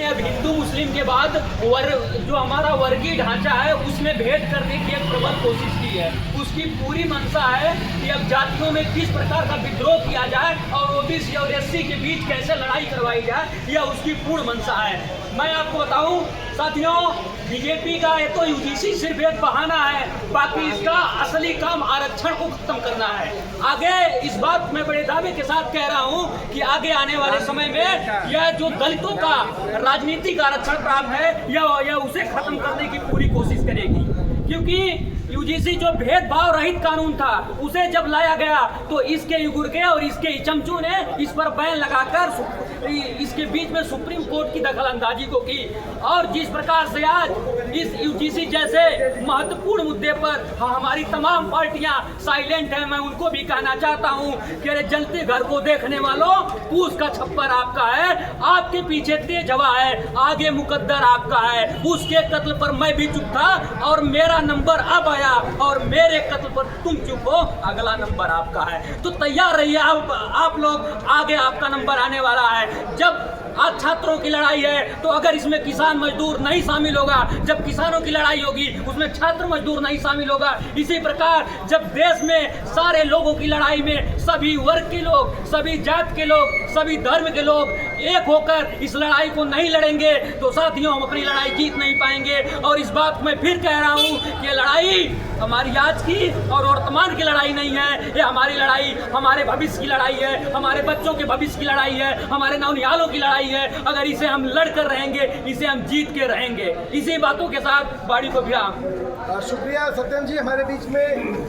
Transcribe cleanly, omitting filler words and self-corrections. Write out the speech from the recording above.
अब हिंदू मुस्लिम के बाद जो हमारा वर्गीय ढांचा है उसमें भेद करने की एक प्रबल कोशिश की है। उसकी पूरी मंशा है कि अब जातियों में किस प्रकार का विद्रोह किया जाए और ओबीसी और एससी के बीच कैसे लड़ाई करवाई जाए, यह उसकी पूर्ण मंशा है। मैं आपको बताऊं साथियों, बीजेपी का ये तो यूजीसी सिर्फ एक बहाना है, बाकी इसका असली काम आरक्षण को खत्म करना है। आगे इस बात मैं बड़े दावे के साथ कह रहा हूं कि आगे आने वाले समय में यह जो दलितों का राजनीतिक आरक्षण प्राप्त है यह उसे खत्म करने की पूरी कोशिश करेगी, क्योंकि यूजीसी जो भेदभाव रहित कानून था उसे जब लाया गया तो इसके युगुर्गे और इसके चमचू ने इस पर बैन लगाकर इसके बीच में सुप्रीम कोर्ट की दखलंदाजी को की। और जिस प्रकार से आज इस यूजीसी जैसे महत्वपूर्ण मुद्दे पर हमारी तमाम पार्टियां साइलेंट हैं, मैं उनको भी कहना चाहता हूं कि अरे जलते घर को देखने वालों, पूछ का छप्पर आपका है, आपके पीछे तेज हवा है, आगे मुकद्दर आपका है। उसके कत्ल पर मैं भी चुप था और मेरा नंबर अब आया और मेरे कत्ल पर तुम चुप हो, अगला नंबर आपका है। तो तैयार रहिए आप लोग, आगे आपका नंबर आने वाला है। जब आज छात्रों की लड़ाई है तो अगर इसमें किसान मजदूर नहीं शामिल होगा, जब किसानों की लड़ाई होगी उसमें छात्र मजदूर नहीं शामिल होगा, इसी प्रकार जब देश में सारे लोगों की लड़ाई में सभी वर्ग के लोग, सभी जात के लोग, सभी धर्म के लोग एक होकर इस लड़ाई को नहीं लड़ेंगे तो साथियों हम अपनी लड़ाई जीत नहीं पाएंगे। और इस बात मैं फिर कह रहा हूं कि लड़ाई हमारी आज की और वर्तमान की लड़ाई नहीं है, ये हमारी लड़ाई हमारे भविष्य की लड़ाई है, हमारे बच्चों के भविष्य की लड़ाई है, हमारे नौनिहालों की लड़ाई है। अगर इसे हम लड़कर रहेंगे, इसे हम जीत के रहेंगे। इसी बातों के साथ बाड़ी को विराम। शुक्रिया सत्यम जी, हमारे बीच में